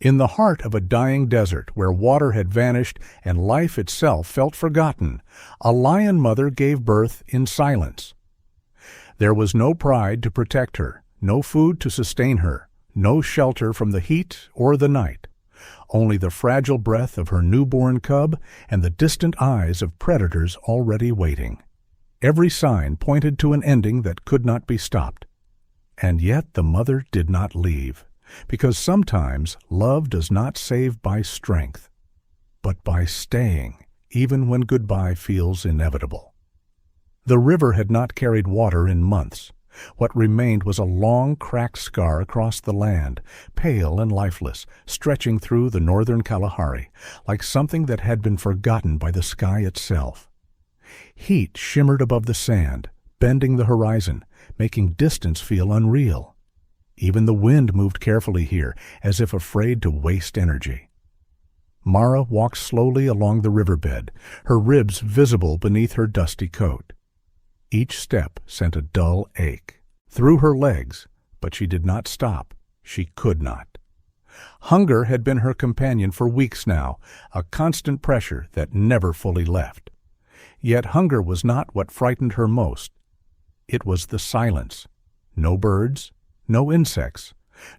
In the heart of a dying desert where water had vanished and life itself felt forgotten, a lion mother gave birth in silence. There was no pride to protect her, no food to sustain her, no shelter from the heat or the night. Only the fragile breath of her newborn cub and the distant eyes of predators already waiting. Every sign pointed to an ending that could not be stopped. And yet the mother did not leave, because sometimes love does not save by strength, but by staying, even when goodbye feels inevitable. The river had not carried water in months. What remained was a long, cracked scar across the land, pale and lifeless, stretching through the northern Kalahari, like something that had been forgotten by the sky itself. Heat shimmered above the sand, bending the horizon, making distance feel unreal. Even the wind moved carefully here, as if afraid to waste energy. Mara walked slowly along the riverbed, her ribs visible beneath her dusty coat. Each step sent a dull ache through her legs, but she did not stop. She could not. Hunger had been her companion for weeks now, a constant pressure that never fully left. Yet hunger was not what frightened her most. It was the silence. No birds, no insects,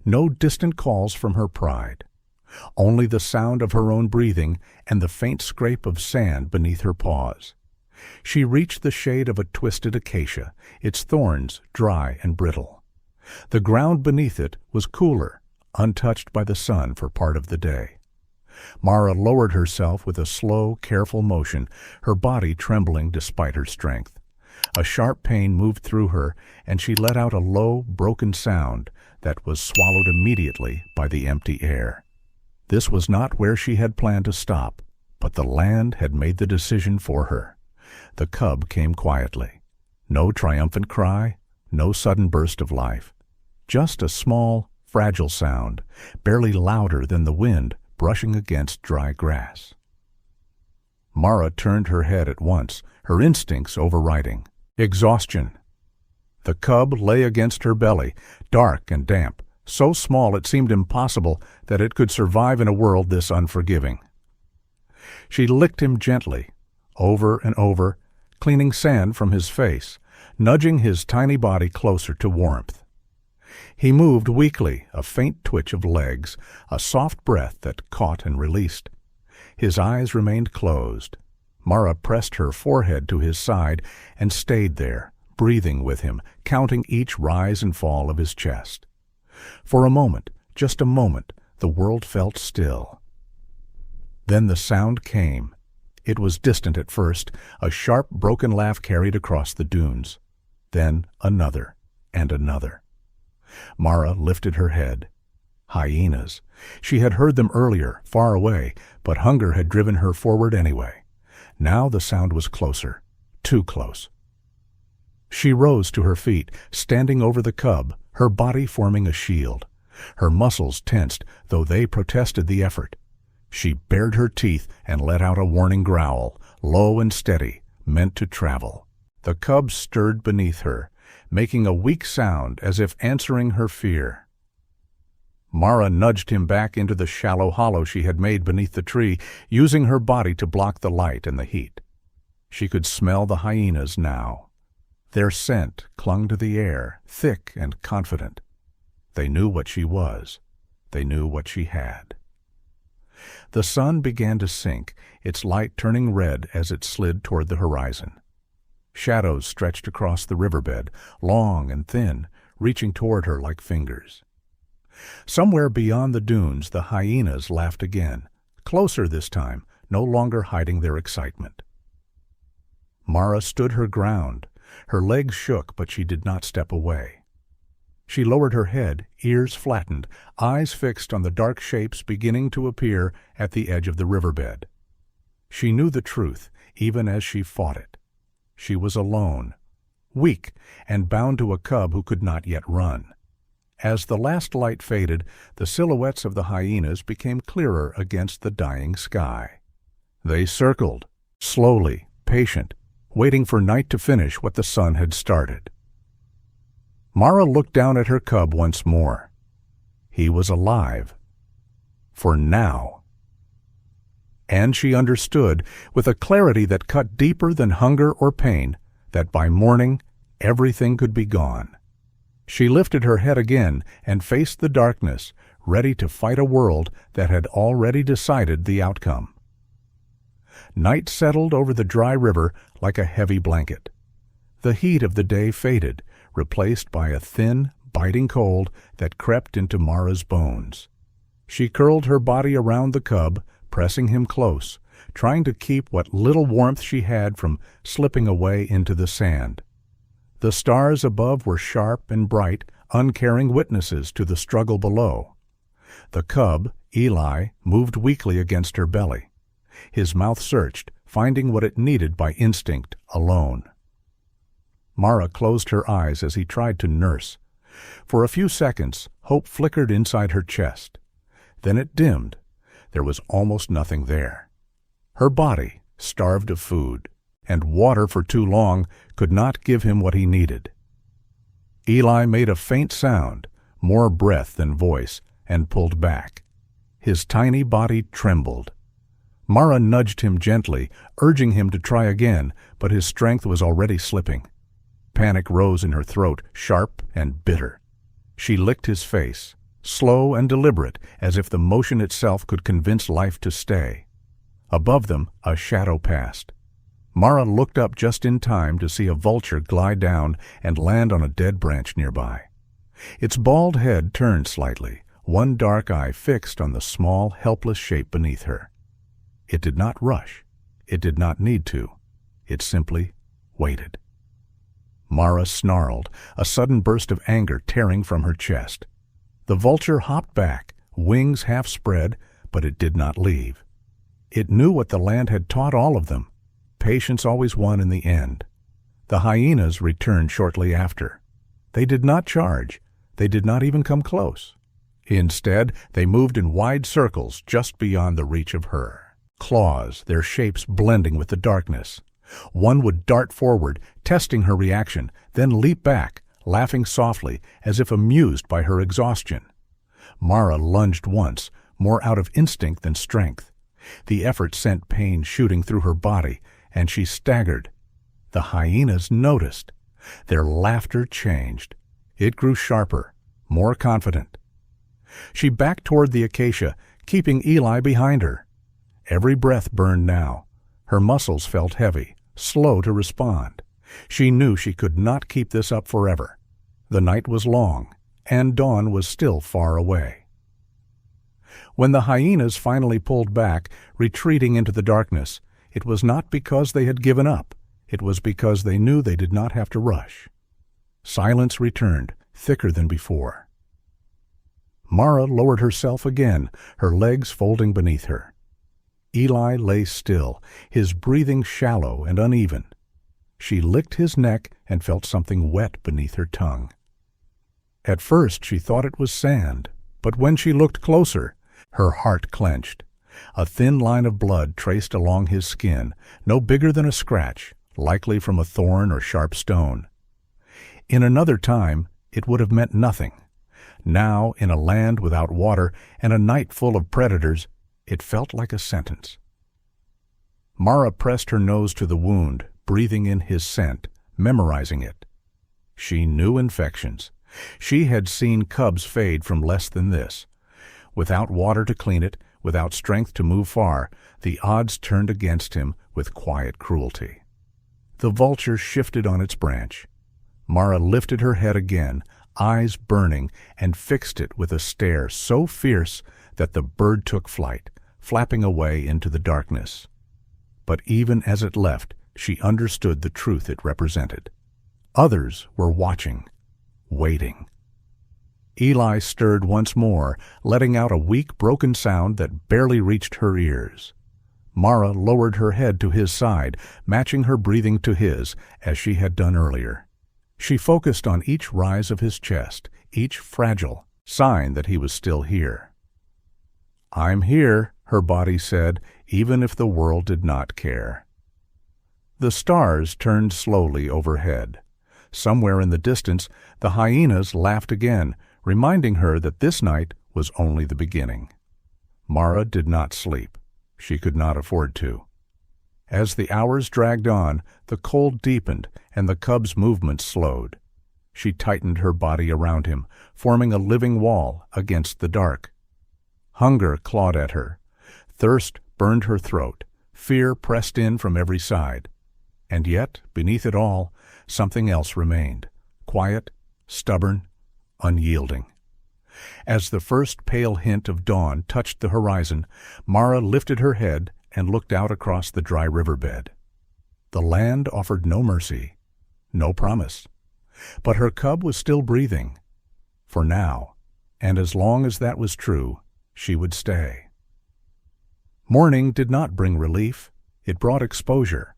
no distant calls from her pride. Only the sound of her own breathing and the faint scrape of sand beneath her paws. She reached the shade of a twisted acacia, its thorns dry and brittle. The ground beneath it was cooler, untouched by the sun for part of the day. Mara lowered herself with a slow, careful motion, her body trembling despite her strength. A sharp pain moved through her, and she let out a low, broken sound that was swallowed immediately by the empty air. This was not where she had planned to stop, but the land had made the decision for her. The cub came quietly. No triumphant cry, no sudden burst of life. Just a small, fragile sound, barely louder than the wind brushing against dry grass. Mara turned her head at once, her instincts overriding. Exhaustion. The cub lay against her belly, dark and damp, so small it seemed impossible that it could survive in a world this unforgiving. She licked him gently, over and over, cleaning sand from his face, nudging his tiny body closer to warmth. He moved weakly, a faint twitch of legs, a soft breath that caught and released. His eyes remained closed. Mara pressed her forehead to his side and stayed there, breathing with him, counting each rise and fall of his chest. For a moment, just a moment, the world felt still. Then the sound came. It was distant at first, a sharp, broken laugh carried across the dunes. Then another, and another. Mara lifted her head. Hyenas. She had heard them earlier, far away, but hunger had driven her forward anyway. Now the sound was closer, too close. She rose to her feet, standing over the cub, her body forming a shield. Her muscles tensed, though they protested the effort. She bared her teeth and let out a warning growl, low and steady, meant to travel. The cub stirred beneath her, making a weak sound as if answering her fear. Mara nudged him back into the shallow hollow she had made beneath the tree, using her body to block the light and the heat. She could smell the hyenas now. Their scent clung to the air, thick and confident. They knew what she was. They knew what she had. The sun began to sink, its light turning red as it slid toward the horizon. Shadows stretched across the riverbed, long and thin, reaching toward her like fingers. Somewhere beyond the dunes, the hyenas laughed again, closer this time, no longer hiding their excitement. Mara stood her ground. Her legs shook, but she did not step away. She lowered her head, ears flattened, eyes fixed on the dark shapes beginning to appear at the edge of the riverbed. She knew the truth, even as she fought it. She was alone, weak, and bound to a cub who could not yet run. As the last light faded, the silhouettes of the hyenas became clearer against the dying sky. They circled, slowly, patient, waiting for night to finish what the sun had started. Mara looked down at her cub once more. He was alive. For now. And she understood, with a clarity that cut deeper than hunger or pain, that by morning everything could be gone. She lifted her head again and faced the darkness, ready to fight a world that had already decided the outcome. Night settled over the dry river like a heavy blanket. The heat of the day faded, replaced by a thin, biting cold that crept into Mara's bones. She curled her body around the cub, pressing him close, trying to keep what little warmth she had from slipping away into the sand. The stars above were sharp and bright, uncaring witnesses to the struggle below. The cub, Eli, moved weakly against her belly. His mouth searched, finding what it needed by instinct alone. Mara closed her eyes as he tried to nurse. For a few seconds, hope flickered inside her chest. Then it dimmed. There was almost nothing there. Her body, starved of food, and water for too long, could not give him what he needed. Eli made a faint sound, more breath than voice, and pulled back. His tiny body trembled. Mara nudged him gently, urging him to try again, but his strength was already slipping. Panic rose in her throat, sharp and bitter. She licked his face, slow and deliberate, as if the motion itself could convince life to stay. Above them, a shadow passed. Mara looked up just in time to see a vulture glide down and land on a dead branch nearby. Its bald head turned slightly, one dark eye fixed on the small, helpless shape beneath her. It did not rush. It did not need to. It simply waited. Mara snarled, a sudden burst of anger tearing from her chest. The vulture hopped back, wings half spread, but it did not leave. It knew what the land had taught all of them. Patience always won in the end. The hyenas returned shortly after. They did not charge. They did not even come close. Instead, they moved in wide circles just beyond the reach of her. Claws, their shapes blending with the darkness. One would dart forward, testing her reaction, then leap back, laughing softly, as if amused by her exhaustion. Mara lunged once, more out of instinct than strength. The effort sent pain shooting through her body, and she staggered. The hyenas noticed. Their laughter changed. It grew sharper, more confident. She backed toward the acacia, keeping Eli behind her. Every breath burned now. Her muscles felt heavy, slow to respond. She knew she could not keep this up forever. The night was long, and dawn was still far away. When the hyenas finally pulled back, retreating into the darkness, it was not because they had given up. It was because they knew they did not have to rush. Silence returned, thicker than before. Mara lowered herself again, her legs folding beneath her. Eli lay still, his breathing shallow and uneven. She licked his neck and felt something wet beneath her tongue. At first she thought it was sand, but when she looked closer, her heart clenched. A thin line of blood traced along his skin, no bigger than a scratch, likely from a thorn or sharp stone. In another time, it would have meant nothing. Now, in a land without water and a night full of predators, it felt like a sentence. Mara pressed her nose to the wound, breathing in his scent, memorizing it. She knew infections. She had seen cubs fade from less than this. Without water to clean it, without strength to move far, the odds turned against him with quiet cruelty. The vulture shifted on its branch. Mara lifted her head again, eyes burning, and fixed it with a stare so fierce that the bird took flight, flapping away into the darkness. But even as it left, she understood the truth it represented. Others were watching, waiting. Eli stirred once more, letting out a weak, broken sound that barely reached her ears. Mara lowered her head to his side, matching her breathing to his, as she had done earlier. She focused on each rise of his chest, each fragile sign that he was still here. "I'm here," her body said, even if the world did not care. The stars turned slowly overhead. Somewhere in the distance, the hyenas laughed again, reminding her that this night was only the beginning. Mara did not sleep. She could not afford to. As the hours dragged on, the cold deepened and the cub's movements slowed. She tightened her body around him, forming a living wall against the dark. Hunger clawed at her. Thirst burned her throat. Fear pressed in from every side. And yet, beneath it all, something else remained, quiet, stubborn, unyielding. As the first pale hint of dawn touched the horizon, Mara lifted her head and looked out across the dry riverbed. The land offered no mercy, no promise. But her cub was still breathing. For now, and as long as that was true, she would stay. Morning did not bring relief. It brought exposure.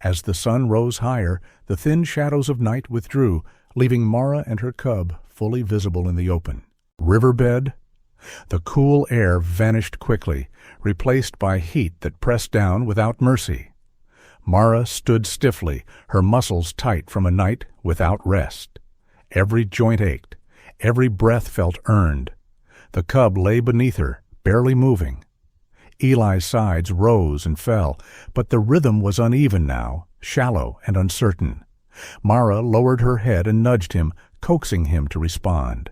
As the sun rose higher, the thin shadows of night withdrew, leaving Mara and her cub fully visible in the open. Riverbed. The cool air vanished quickly, replaced by heat that pressed down without mercy. Mara stood stiffly, her muscles tight from a night without rest. Every joint ached. Every breath felt earned. The cub lay beneath her, barely moving. Eli's sides rose and fell, but the rhythm was uneven now, shallow and uncertain. Mara lowered her head and nudged him, coaxing him to respond.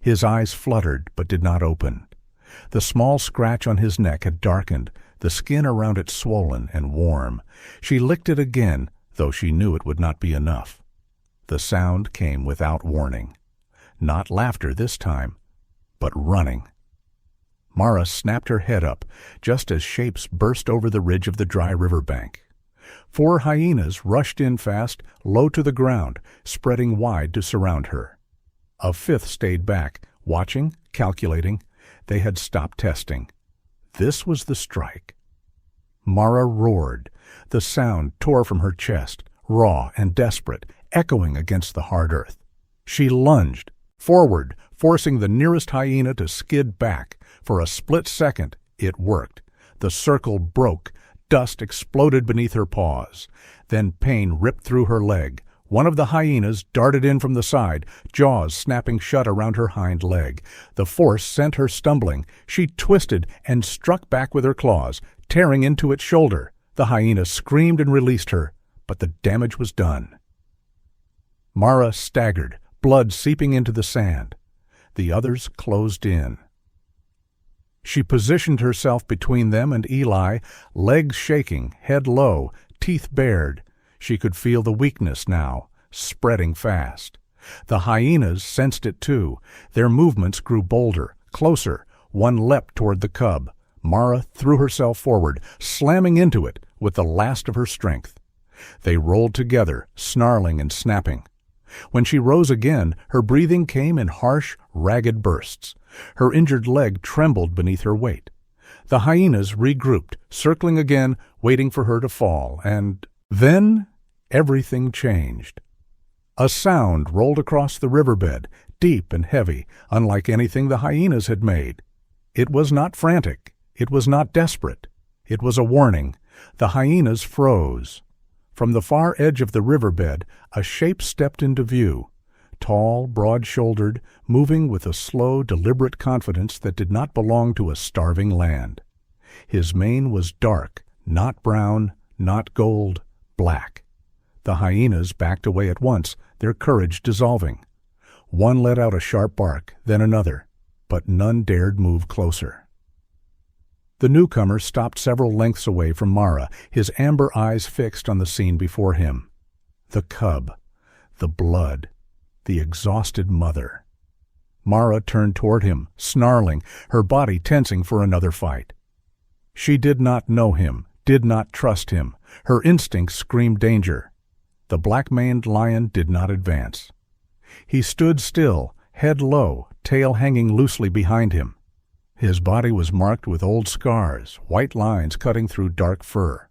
His eyes fluttered but did not open. The small scratch on his neck had darkened, the skin around it swollen and warm. She licked it again, though she knew it would not be enough. The sound came without warning. Not laughter this time, but running. Mara snapped her head up, just as shapes burst over the ridge of the dry riverbank. 4 hyenas rushed in fast, low to the ground, spreading wide to surround her. A 5th stayed back, watching, calculating. They had stopped testing. This was the strike. Mara roared. The sound tore from her chest, raw and desperate, echoing against the hard earth. She lunged, forward, forcing the nearest hyena to skid back. For a split second, it worked. The circle broke. Dust exploded beneath her paws. Then pain ripped through her leg. One of the hyenas darted in from the side, jaws snapping shut around her hind leg. The force sent her stumbling. She twisted and struck back with her claws, tearing into its shoulder. The hyena screamed and released her, but the damage was done. Mara staggered, blood seeping into the sand. The others closed in. She positioned herself between them and Eli, legs shaking, head low, teeth bared. She could feel the weakness now, spreading fast. The hyenas sensed it too. Their movements grew bolder, closer. One leapt toward the cub. Mara threw herself forward, slamming into it with the last of her strength. They rolled together, snarling and snapping. When she rose again, her breathing came in harsh, ragged bursts. Her injured leg trembled beneath her weight. The hyenas regrouped, circling again, waiting for her to fall, and then everything changed. A sound rolled across the riverbed, deep and heavy, unlike anything the hyenas had made. It was not frantic. It was not desperate. It was a warning. The hyenas froze. From the far edge of the riverbed, a shape stepped into view. Tall, broad-shouldered, moving with a slow, deliberate confidence that did not belong to a starving land. His mane was dark, not brown, not gold, black. The hyenas backed away at once, their courage dissolving. One let out a sharp bark, then another, but none dared move closer. The newcomer stopped several lengths away from Mara, his amber eyes fixed on the scene before him. The cub, the blood, the exhausted mother. Mara turned toward him, snarling, her body tensing for another fight. She did not know him, did not trust him. Her instincts screamed danger. The black-maned lion did not advance. He stood still, head low, tail hanging loosely behind him. His body was marked with old scars, white lines cutting through dark fur.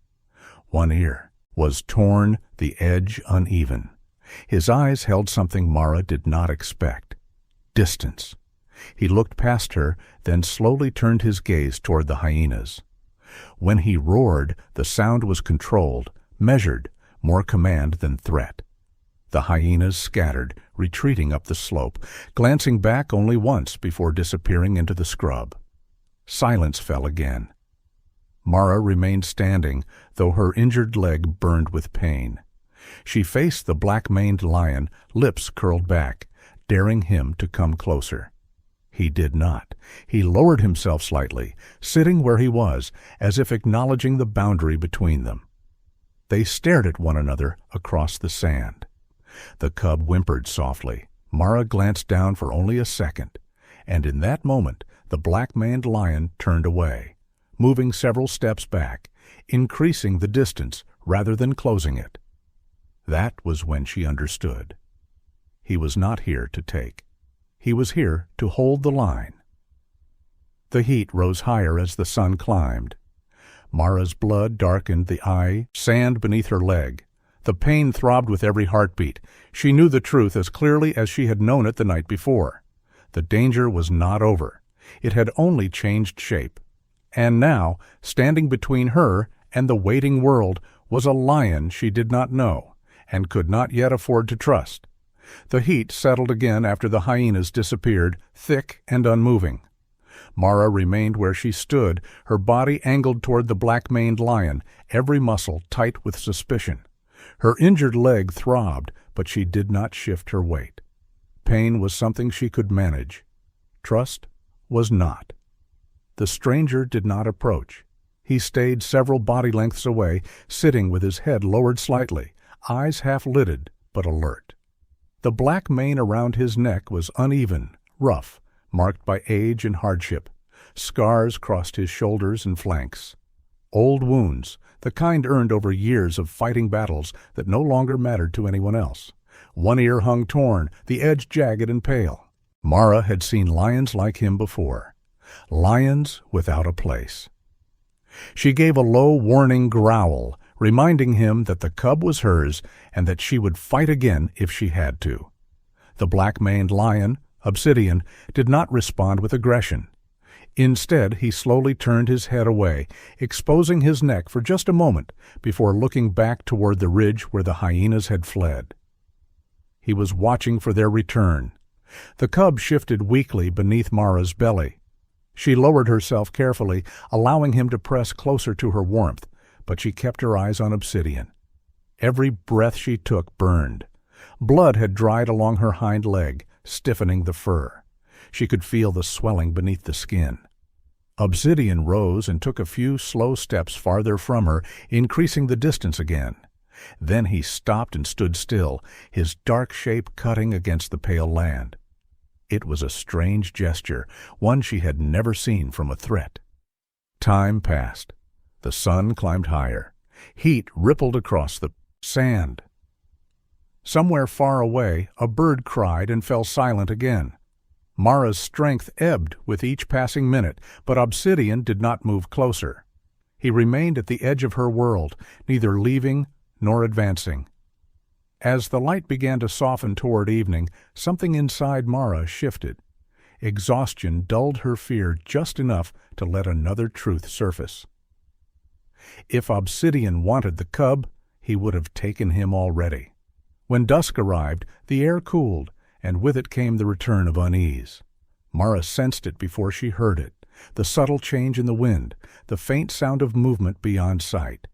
One ear was torn, the edge uneven. His eyes held something Mara did not expect. Distance. He looked past her, then slowly turned his gaze toward the hyenas. When he roared, the sound was controlled, measured, more command than threat. The hyenas scattered, retreating up the slope, glancing back only once before disappearing into the scrub. Silence fell again. Mara remained standing, though her injured leg burned with pain. She faced the black-maned lion, lips curled back, daring him to come closer. He did not. He lowered himself slightly, sitting where he was, as if acknowledging the boundary between them. They stared at one another across the sand. The cub whimpered softly. Mara glanced down for only a second, and in that moment the black-maned lion turned away, moving several steps back, increasing the distance rather than closing it. That was when she understood. He was not here to take. He was here to hold the line. The heat rose higher as the sun climbed. Mara's blood darkened the eye, sand beneath her leg. The pain throbbed with every heartbeat. She knew the truth as clearly as she had known it the night before. The danger was not over. It had only changed shape. And now, standing between her and the waiting world, was a lion she did not know, and could not yet afford to trust. The heat settled again after the hyenas disappeared, thick and unmoving. Mara remained where she stood, her body angled toward the black-maned lion, every muscle tight with suspicion. Her injured leg throbbed, but she did not shift her weight. Pain was something she could manage. Trust was not. The stranger did not approach. He stayed several body lengths away, sitting with his head lowered slightly, eyes half-lidded but alert. The black mane around his neck was uneven, rough, marked by age and hardship. Scars crossed his shoulders and flanks. Old wounds, the kind earned over years of fighting battles that no longer mattered to anyone else. One ear hung torn, the edge jagged and pale. Mara had seen lions like him before. Lions without a place. She gave a low, warning growl, reminding him that the cub was hers and that she would fight again if she had to. The black-maned lion, Obsidian, did not respond with aggression. Instead, he slowly turned his head away, exposing his neck for just a moment before looking back toward the ridge where the hyenas had fled. He was watching for their return. The cub shifted weakly beneath Mara's belly. She lowered herself carefully, allowing him to press closer to her warmth, but she kept her eyes on Obsidian. Every breath she took burned. Blood had dried along her hind leg, stiffening the fur. She could feel the swelling beneath the skin. Obsidian rose and took a few slow steps farther from her, increasing the distance again. Then he stopped and stood still, his dark shape cutting against the pale land. It was a strange gesture, one she had never seen from a threat. Time passed. The sun climbed higher. Heat rippled across the sand. Somewhere far away, a bird cried and fell silent again. Mara's strength ebbed with each passing minute, but Obsidian did not move closer. He remained at the edge of her world, neither leaving nor advancing. As the light began to soften toward evening, something inside Mara shifted. Exhaustion dulled her fear just enough to let another truth surface. If Obsidian wanted the cub, he would have taken him already. When dusk arrived, the air cooled, and with it came the return of unease. Mara sensed it before she heard it, the subtle change in the wind, the faint sound of movement beyond sight.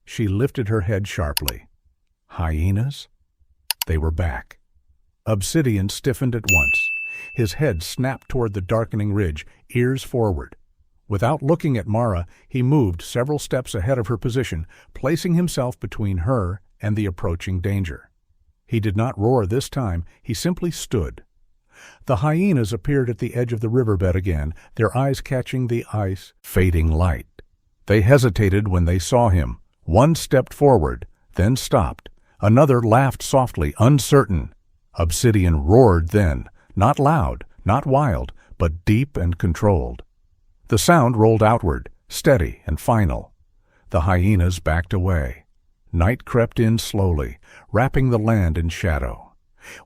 She lifted her head sharply. Hyenas? They were back. Obsidian stiffened at once. His head snapped toward the darkening ridge, ears forward. Without looking at Mara, he moved several steps ahead of her position, placing himself between her and the approaching danger. He did not roar this time, he simply stood. The hyenas appeared at the edge of the riverbed again, their eyes catching the ice fading light. They hesitated when they saw him. One stepped forward, then stopped. Another laughed softly, uncertain. Obsidian roared then, not loud, not wild, but deep and controlled. The sound rolled outward, steady and final. The hyenas backed away. Night crept in slowly, wrapping the land in shadow.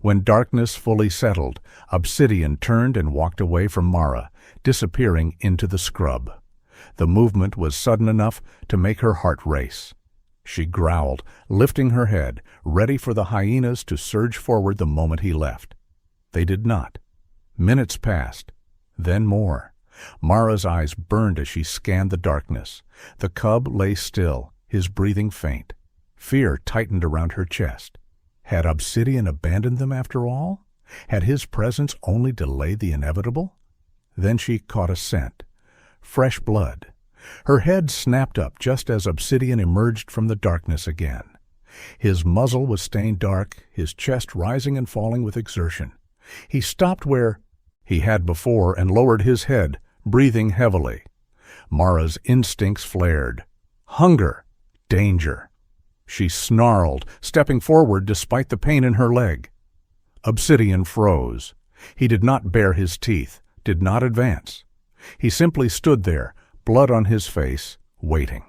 When darkness fully settled, Obsidian turned and walked away from Mara, disappearing into the scrub. The movement was sudden enough to make her heart race. She growled, lifting her head, ready for the hyenas to surge forward the moment he left. They did not. Minutes passed, then more. Mara's eyes burned as she scanned the darkness. The cub lay still, his breathing faint. Fear tightened around her chest. Had Obsidian abandoned them after all? Had his presence only delayed the inevitable? Then she caught a scent. Fresh blood. Her head snapped up just as Obsidian emerged from the darkness again. His muzzle was stained dark, his chest rising and falling with exertion. He stopped where he had before and lowered his head, breathing heavily. Mara's instincts flared. Hunger. Danger. She snarled, stepping forward despite the pain in her leg. Obsidian froze. He did not bare his teeth, did not advance. He simply stood there, blood on his face, waiting.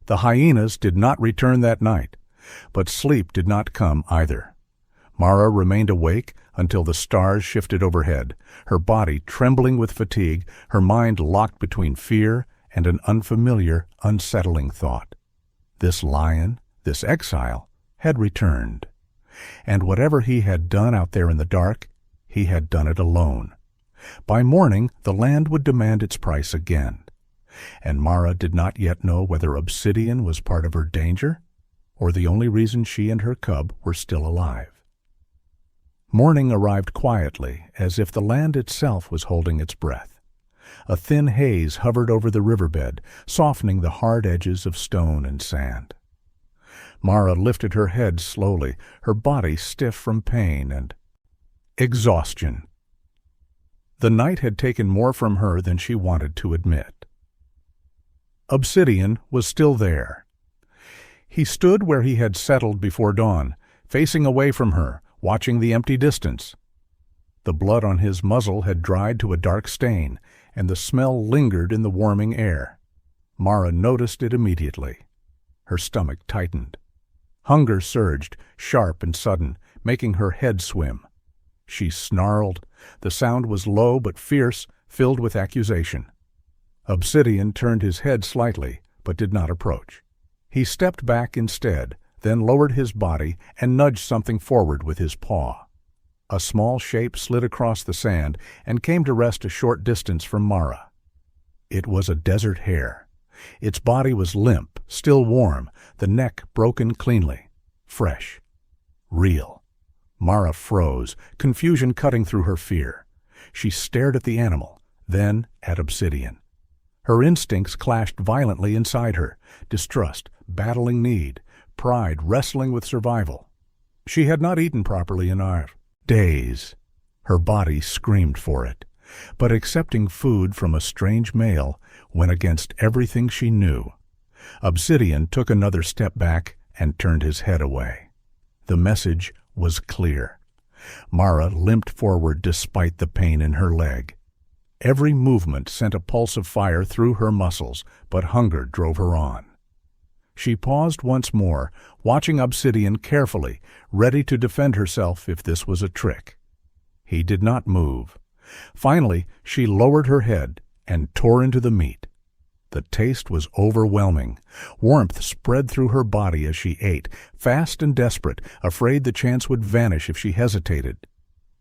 The hyenas did not return that night, but sleep did not come either. Mara remained awake until the stars shifted overhead, her body trembling with fatigue, her mind locked between fear and an unfamiliar, unsettling thought. This lion, this exile, had returned. And whatever he had done out there in the dark, he had done it alone. By morning, the land would demand its price again. And Mara did not yet know whether Obsidian was part of her danger, or the only reason she and her cub were still alive. Morning arrived quietly, as if the land itself was holding its breath. A thin haze hovered over the riverbed, softening the hard edges of stone and sand. Mara lifted her head slowly, her body stiff from pain and exhaustion. The night had taken more from her than she wanted to admit. Obsidian was still there. He stood where he had settled before dawn, facing away from her, watching the empty distance. The blood on his muzzle had dried to a dark stain, and the smell lingered in the warming air. Mara noticed it immediately. Her stomach tightened. Hunger surged, sharp and sudden, making her head swim. She snarled. The sound was low but fierce, filled with accusation. Obsidian turned his head slightly, but did not approach. He stepped back instead, then lowered his body and nudged something forward with his paw. A small shape slid across the sand and came to rest a short distance from Mara. It was a desert hare. Its body was limp, still warm, the neck broken cleanly. Fresh. Real. Mara froze, confusion cutting through her fear. She stared at the animal, then at Obsidian. Her instincts clashed violently inside her, distrust, battling need, pride wrestling with survival. She had not eaten properly in days. Her body screamed for it, but accepting food from a strange male went against everything she knew. Obsidian took another step back and turned his head away. The message was clear. Mara limped forward despite the pain in her leg. Every movement sent a pulse of fire through her muscles, but hunger drove her on. She paused once more, watching Obsidian carefully, ready to defend herself if this was a trick. He did not move. Finally, she lowered her head and tore into the meat. The taste was overwhelming. Warmth spread through her body as she ate, fast and desperate, afraid the chance would vanish if she hesitated.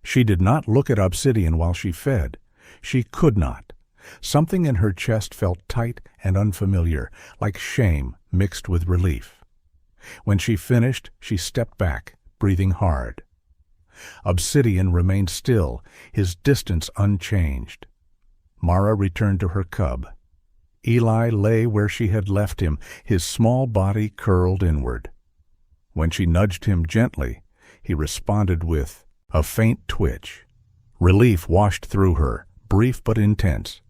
She did not look at Obsidian while she fed. She could not. Something in her chest felt tight and unfamiliar, like shame mixed with relief. When she finished, she stepped back, breathing hard. Obsidian remained still, his distance unchanged. Mara returned to her cub. Eli lay where she had left him, his small body curled inward. When she nudged him gently, he responded with a faint twitch. Relief washed through her, brief but intense.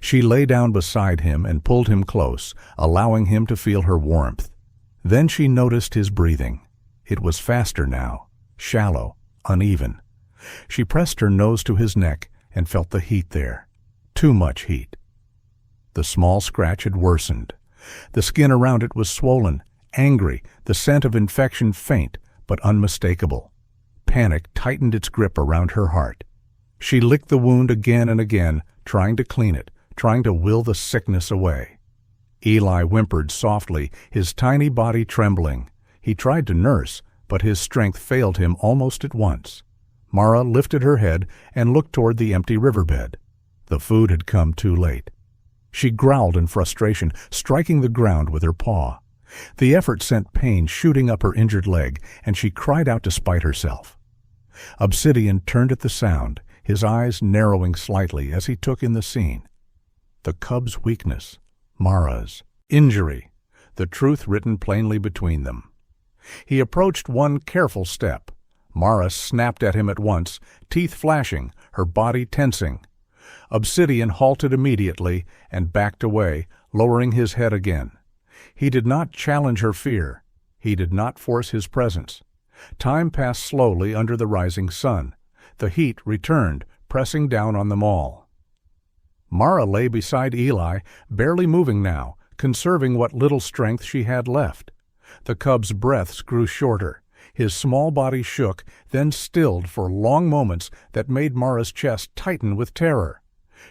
She lay down beside him and pulled him close, allowing him to feel her warmth. Then she noticed his breathing. It was faster now, shallow, uneven. She pressed her nose to his neck and felt the heat there. Too much heat. The small scratch had worsened. The skin around it was swollen, angry, the scent of infection faint but unmistakable. Panic tightened its grip around her heart. She licked the wound again and again, trying to clean it, trying to will the sickness away. Eli whimpered softly, his tiny body trembling. He tried to nurse, but his strength failed him almost at once. Mara lifted her head and looked toward the empty riverbed. The food had come too late. She growled in frustration, striking the ground with her paw. The effort sent pain shooting up her injured leg, and she cried out to spite herself. Obsidian turned at the sound, his eyes narrowing slightly as he took in the scene. The cub's weakness, Mara's injury, the truth written plainly between them. He approached one careful step. Mara snapped at him at once, teeth flashing, her body tensing. Obsidian halted immediately and backed away, lowering his head again. He did not challenge her fear. He did not force his presence. Time passed slowly under the rising sun. The heat returned, pressing down on them all. Mara lay beside Eli, barely moving now, conserving what little strength she had left. The cub's breaths grew shorter. His small body shook, then stilled for long moments that made Mara's chest tighten with terror.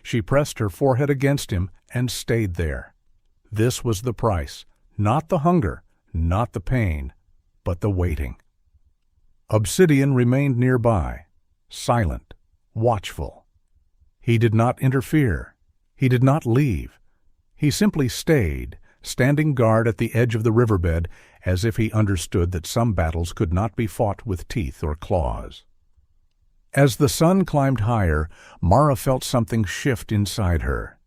She pressed her forehead against him and stayed there. This was the price, not the hunger, not the pain, but the waiting. Obsidian remained nearby, silent, watchful. He did not interfere. He did not leave. He simply stayed, standing guard at the edge of the riverbed, as if he understood that some battles could not be fought with teeth or claws. As the sun climbed higher, Mara felt something shift inside her.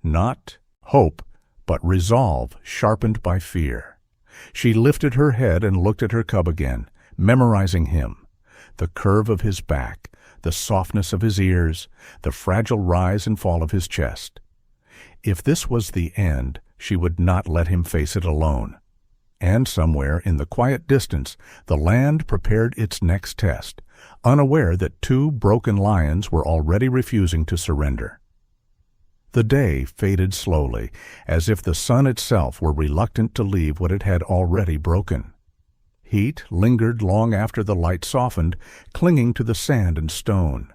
Not hope, but resolve sharpened by fear. She lifted her head and looked at her cub again, memorizing him. The curve of his back, the softness of his ears, the fragile rise and fall of his chest. If this was the end, she would not let him face it alone. And somewhere in the quiet distance, the land prepared its next test, unaware that two broken lions were already refusing to surrender. The day faded slowly, as if the sun itself were reluctant to leave what it had already broken. Heat lingered long after the light softened, clinging to the sand and stone.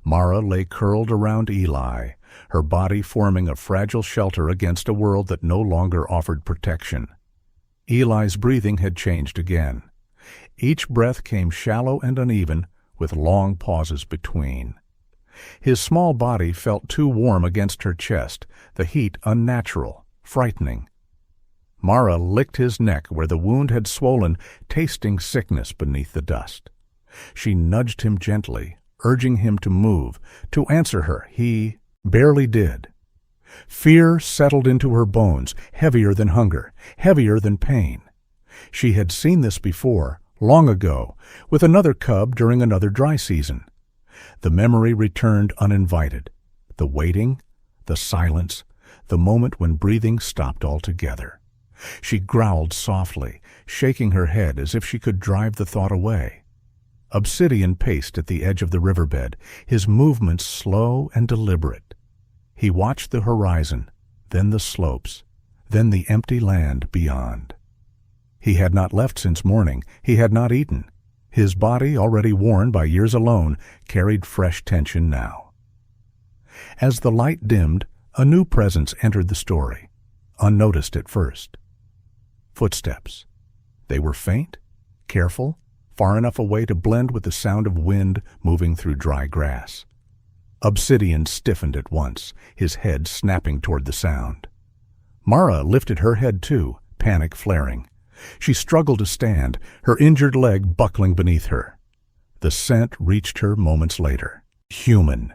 Mara lay curled around Eli, her body forming a fragile shelter against a world that no longer offered protection. Eli's breathing had changed again. Each breath came shallow and uneven, with long pauses between. His small body felt too warm against her chest, the heat unnatural, frightening. Mara licked his neck where the wound had swollen, tasting sickness beneath the dust. She nudged him gently, urging him to move, to answer her. He barely did. Fear settled into her bones, heavier than hunger, heavier than pain. She had seen this before, long ago, with another cub during another dry season. The memory returned uninvited. The waiting, the silence, the moment when breathing stopped altogether. She growled softly, shaking her head as if she could drive the thought away. Obsidian paced at the edge of the riverbed, his movements slow and deliberate. He watched the horizon, then the slopes, then the empty land beyond. He had not left since morning. He had not eaten. His body, already worn by years alone, carried fresh tension now. As the light dimmed, a new presence entered the story, unnoticed at first. Footsteps. They were faint, careful, far enough away to blend with the sound of wind moving through dry grass. Obsidian stiffened at once, his head snapping toward the sound. Mara lifted her head too, panic flaring. She struggled to stand, her injured leg buckling beneath her. The scent reached her moments later. Human.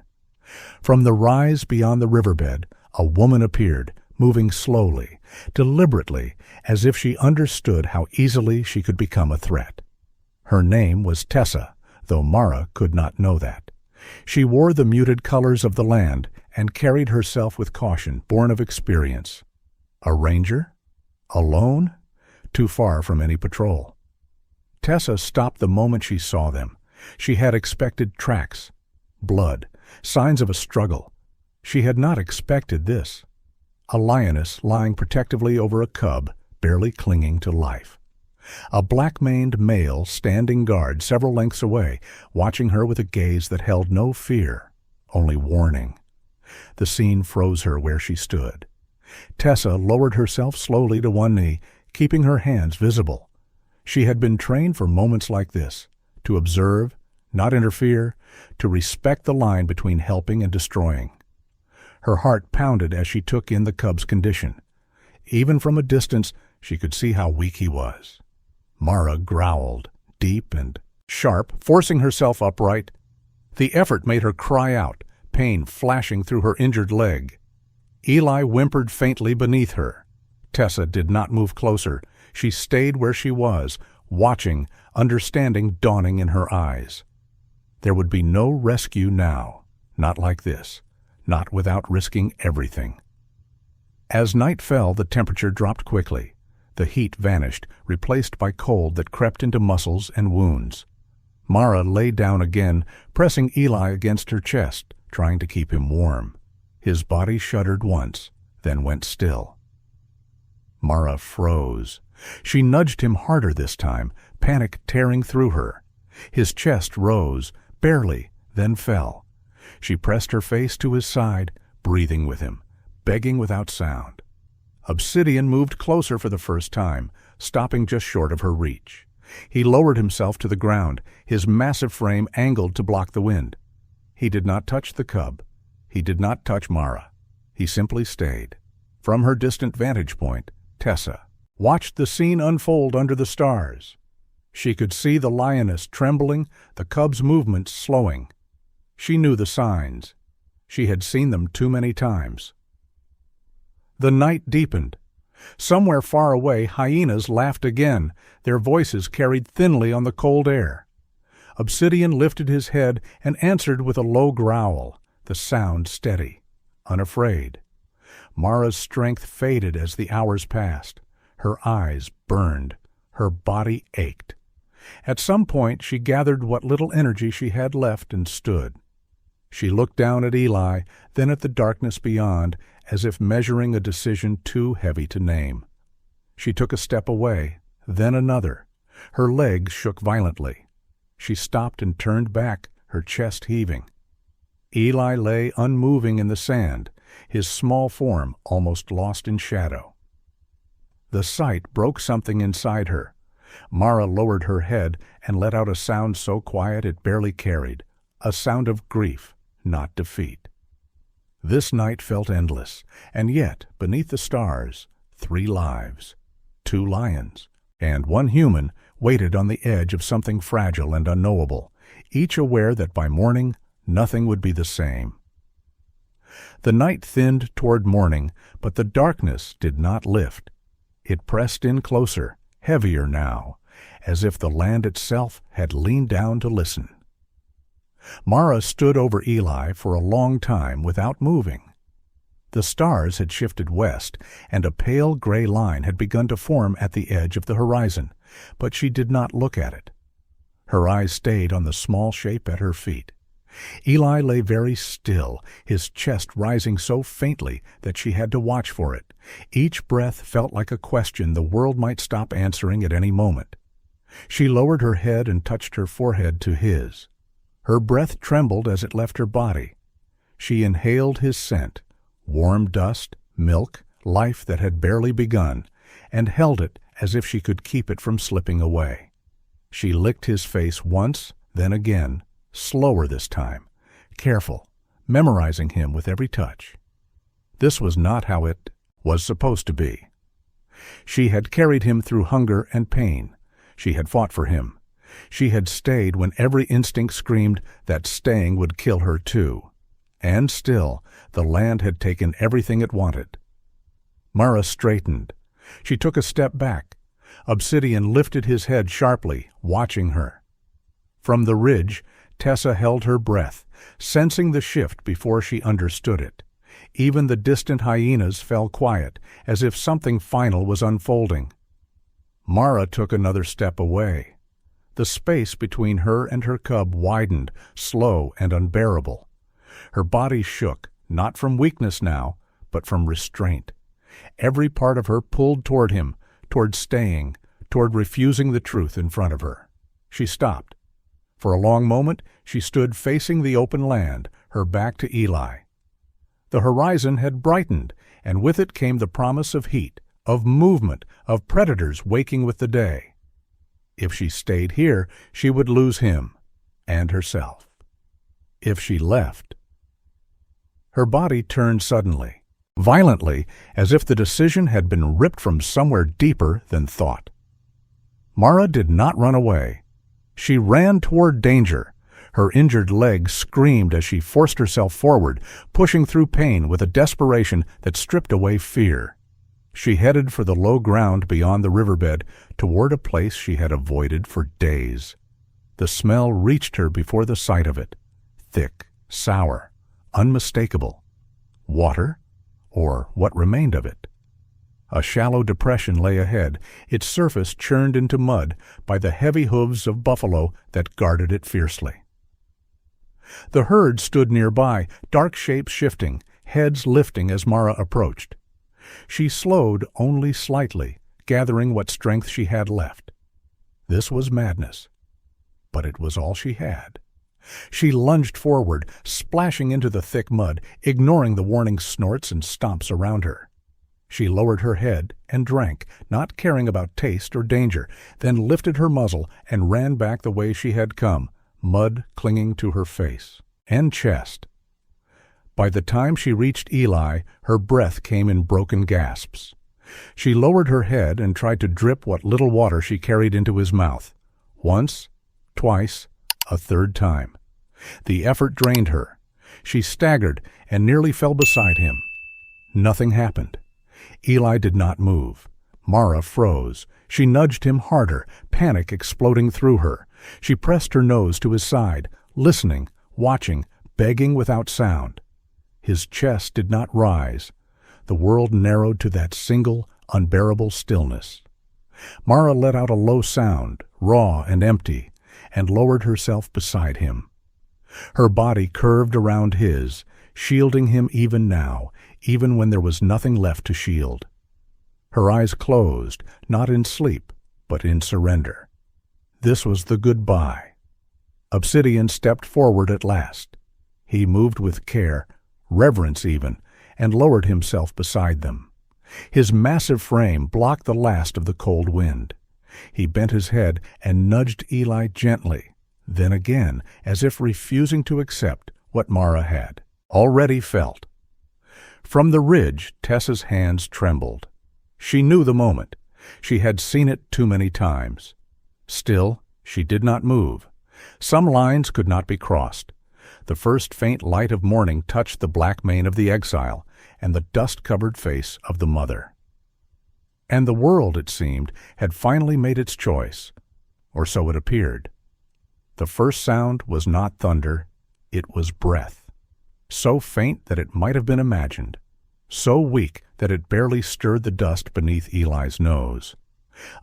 From the rise beyond the riverbed, a woman appeared, moving slowly, deliberately, as if she understood how easily she could become a threat. Her name was Tessa, though Mara could not know that. She wore the muted colors of the land and carried herself with caution, born of experience. A ranger? Alone? Too far from any patrol. Tessa stopped the moment she saw them. She had expected tracks, blood, signs of a struggle. She had not expected this. A lioness lying protectively over a cub, barely clinging to life. A black-maned male standing guard several lengths away, watching her with a gaze that held no fear, only warning. The scene froze her where she stood. Tessa lowered herself slowly to one knee, keeping her hands visible. She had been trained for moments like this, to observe, not interfere, to respect the line between helping and destroying. Her heart pounded as she took in the cub's condition. Even from a distance, she could see how weak he was. Mara growled, deep and sharp, forcing herself upright. The effort made her cry out, pain flashing through her injured leg. Eli whimpered faintly beneath her. Tessa did not move closer. She stayed where she was, watching, understanding dawning in her eyes. There would be no rescue now, not like this, not without risking everything. As night fell, the temperature dropped quickly. The heat vanished, replaced by cold that crept into muscles and wounds. Mara lay down again, pressing Eli against her chest, trying to keep him warm. His body shuddered once, then went still. Mara froze. She nudged him harder this time, panic tearing through her. His chest rose, barely, then fell. She pressed her face to his side, breathing with him, begging without sound. Obsidian moved closer for the first time, stopping just short of her reach. He lowered himself to the ground, his massive frame angled to block the wind. He did not touch the cub. He did not touch Mara. He simply stayed. From her distant vantage point, Tessa watched the scene unfold under the stars. She could see the lioness trembling, the cub's movements slowing. She knew the signs. She had seen them too many times. The night deepened. Somewhere far away, hyenas laughed again, their voices carried thinly on the cold air. Obsidian lifted his head and answered with a low growl, the sound steady, unafraid. Mara's strength faded as the hours passed. Her eyes burned. Her body ached. At some point she gathered what little energy she had left and stood. She looked down at Eli, then at the darkness beyond, as if measuring a decision too heavy to name. She took a step away, then another. Her legs shook violently. She stopped and turned back, her chest heaving. Eli lay unmoving in the sand, his small form almost lost in shadow. The sight broke something inside her. Mara lowered her head and let out a sound so quiet it barely carried, a sound of grief, not defeat. This night felt endless, and yet, beneath the stars, 3 lives, 2 lions, and 1 human waited on the edge of something fragile and unknowable, each aware that by morning nothing would be the same. The night thinned toward morning, but the darkness did not lift. It pressed in closer, heavier now, as if the land itself had leaned down to listen. Mara stood over Eli for a long time without moving. The stars had shifted west, and a pale gray line had begun to form at the edge of the horizon, but she did not look at it. Her eyes stayed on the small shape at her feet. Eli lay very still, his chest rising so faintly that she had to watch for it. Each breath felt like a question the world might stop answering at any moment. She lowered her head and touched her forehead to his. Her breath trembled as it left her body. She inhaled his scent, warm dust, milk, life that had barely begun, and held it as if she could keep it from slipping away. She licked his face once, then again, slower this time, careful, memorizing him with every touch. This was not how it was supposed to be. She had carried him through hunger and pain. She had fought for him. She had stayed when every instinct screamed that staying would kill her too. And still, the land had taken everything it wanted. Mara straightened. She took a step back. Obsidian lifted his head sharply, watching her. From the ridge, Tessa held her breath, sensing the shift before she understood it. Even the distant hyenas fell quiet, as if something final was unfolding. Mara took another step away. The space between her and her cub widened, slow and unbearable. Her body shook, not from weakness now, but from restraint. Every part of her pulled toward him, toward staying, toward refusing the truth in front of her. She stopped. For a long moment, she stood facing the open land, her back to Eli. The horizon had brightened, and with it came the promise of heat, of movement, of predators waking with the day. If she stayed here, she would lose him and herself. If she left, Her body turned suddenly, violently, as if the decision had been ripped from somewhere deeper than thought. Mara did not run away. She ran toward danger. Her injured leg screamed as she forced herself forward, pushing through pain with a desperation that stripped away fear. She headed for the low ground beyond the riverbed, toward a place she had avoided for days. The smell reached her before the sight of it. Thick, sour, unmistakable. Water, or what remained of it. A shallow depression lay ahead, its surface churned into mud by the heavy hooves of buffalo that guarded it fiercely. The herd stood nearby, dark shapes shifting, heads lifting as Mara approached. She slowed only slightly, gathering what strength she had left. This was madness, but it was all she had. She lunged forward, splashing into the thick mud, ignoring the warning snorts and stomps around her. She lowered her head and drank, not caring about taste or danger, then lifted her muzzle and ran back the way she had come, mud clinging to her face and chest. By the time she reached Eli, her breath came in broken gasps. She lowered her head and tried to drip what little water she carried into his mouth. Once, twice, a third time. The effort drained her. She staggered and nearly fell beside him. Nothing happened. Eli did not move. Mara froze. She nudged him harder, panic exploding through her. She pressed her nose to his side, listening, watching, begging without sound. His chest did not rise. The world narrowed to that single, unbearable stillness. Mara let out a low sound, raw and empty, and lowered herself beside him. Her body curved around his, shielding him even now, even when there was nothing left to shield. Her eyes closed, not in sleep, but in surrender. This was the goodbye. Obsidian stepped forward at last. He moved with care, reverence even, and lowered himself beside them. His massive frame blocked the last of the cold wind. He bent his head and nudged Eli gently, then again, as if refusing to accept what Mara had already felt. From the ridge, Tessa's hands trembled. She knew the moment. She had seen it too many times. Still, she did not move. Some lines could not be crossed. The first faint light of morning touched the black mane of the exile and the dust-covered face of the mother. And the world, it seemed, had finally made its choice, or so it appeared. The first sound was not thunder, it was breath, so faint that it might have been imagined, so weak that it barely stirred the dust beneath Eli's nose.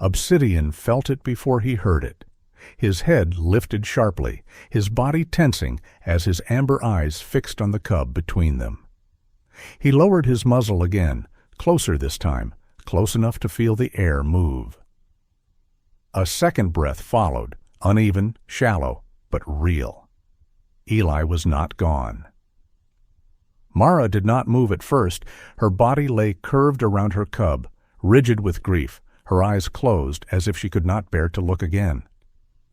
Obsidian felt it before he heard it. His head lifted sharply, his body tensing as his amber eyes fixed on the cub between them. He lowered his muzzle again, closer this time, close enough to feel the air move. A second breath followed, uneven, shallow, but real. Eli was not gone. Mara did not move at first. Her body lay curved around her cub, rigid with grief, her eyes closed as if she could not bear to look again.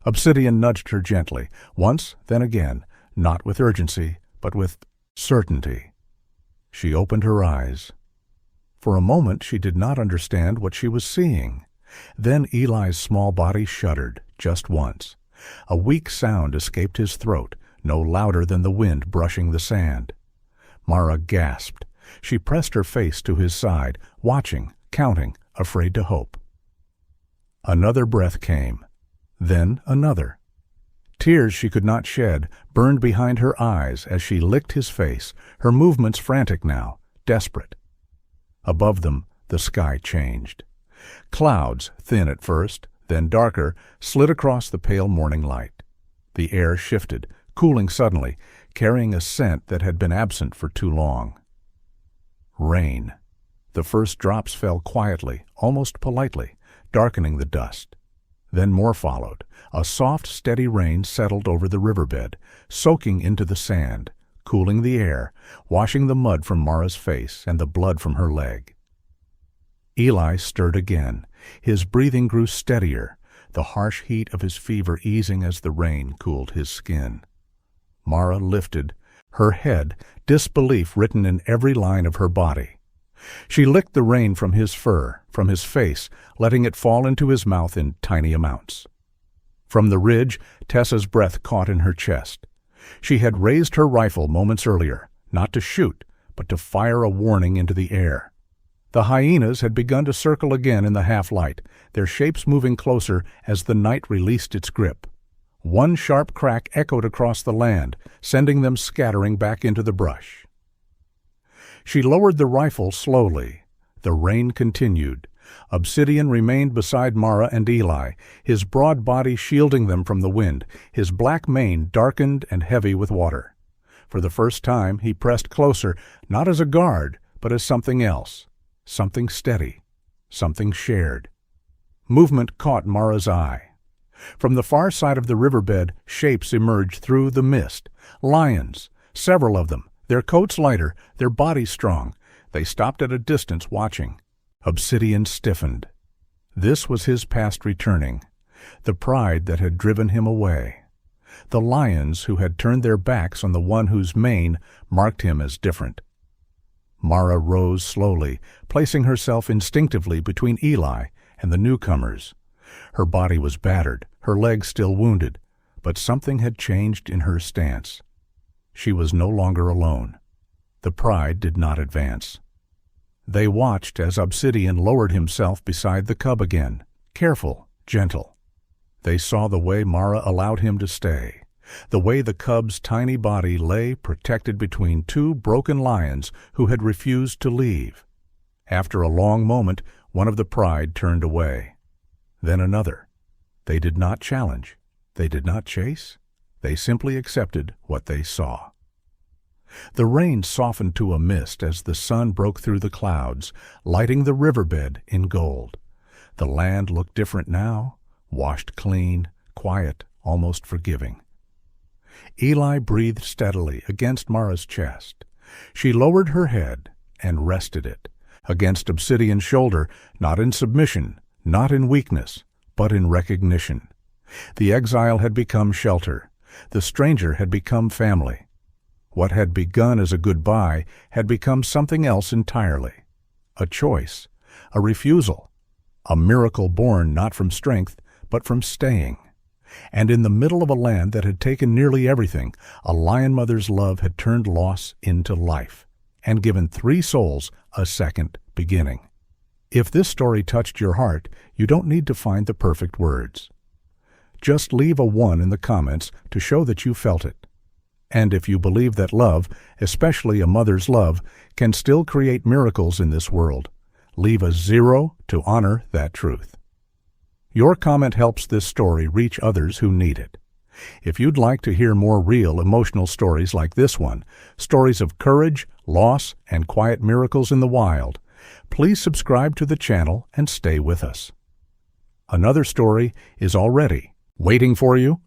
Obsidian nudged her gently, once, then again, not with urgency, but with certainty. She opened her eyes. For a moment she did not understand what she was seeing. Then Eli's small body shuddered, just once. A weak sound escaped his throat, no louder than the wind brushing the sand. Mara gasped. She pressed her face to his side, watching, counting, afraid to hope. Another breath came. Then another. Tears she could not shed burned behind her eyes as she licked his face, her movements frantic now, desperate. Above them, the sky changed. Clouds, thin at first, then darker, slid across the pale morning light. The air shifted, cooling suddenly, carrying a scent that had been absent for too long. Rain. The first drops fell quietly, almost politely, darkening the dust. Then more followed. A soft, steady rain settled over the riverbed, soaking into the sand, cooling the air, washing the mud from Mara's face and the blood from her leg. Eli stirred again. His breathing grew steadier, the harsh heat of his fever easing as the rain cooled his skin. Mara lifted, her head, disbelief written in every line of her body. She licked the rain from his fur, from his face, letting it fall into his mouth in tiny amounts. From the ridge, Tessa's breath caught in her chest. She had raised her rifle moments earlier, not to shoot, but to fire a warning into the air. The hyenas had begun to circle again in the half-light, their shapes moving closer as the night released its grip. One sharp crack echoed across the land, sending them scattering back into the brush. She lowered the rifle slowly. The rain continued. Obsidian remained beside Mara and Eli, his broad body shielding them from the wind, his black mane darkened and heavy with water. For the first time he pressed closer, not as a guard, but as something else, something steady, something shared. Movement caught Mara's eye. From the far side of the riverbed, shapes emerged through the mist. Lions, several of them, their coats lighter, their bodies strong. They stopped at a distance watching. Obsidian stiffened. This was his past returning, the pride that had driven him away. The lions who had turned their backs on the one whose mane marked him as different. Mara rose slowly, placing herself instinctively between Eli and the newcomers. Her body was battered, her legs still wounded, but something had changed in her stance. She was no longer alone. The pride did not advance. They watched as Obsidian lowered himself beside the cub again, careful, gentle. They saw the way Mara allowed him to stay, the way the cub's tiny body lay protected between two broken lions who had refused to leave. After a long moment, one of the pride turned away. Then another. They did not challenge. They did not chase. They simply accepted what they saw. The rain softened to a mist as the sun broke through the clouds, lighting the riverbed in gold. The land looked different now, washed clean, quiet, almost forgiving. Eli breathed steadily against Mara's chest. She lowered her head and rested it against Obsidian's shoulder, not in submission, not in weakness, but in recognition. The exile had become shelter. The stranger had become family. What had begun as a goodbye had become something else entirely. A choice, a refusal, a miracle born not from strength, but from staying. And in the middle of a land that had taken nearly everything, a lion mother's love had turned loss into life, and given 3 souls a second beginning. If this story touched your heart, you don't need to find the perfect words. Just leave a 1 in the comments to show that you felt it. And if you believe that love, especially a mother's love, can still create miracles in this world, leave a 0 to honor that truth. Your comment helps this story reach others who need it. If you'd like to hear more real, emotional stories like this one, stories of courage, loss, and quiet miracles in the wild, please subscribe to the channel and stay with us. Another story is already waiting for you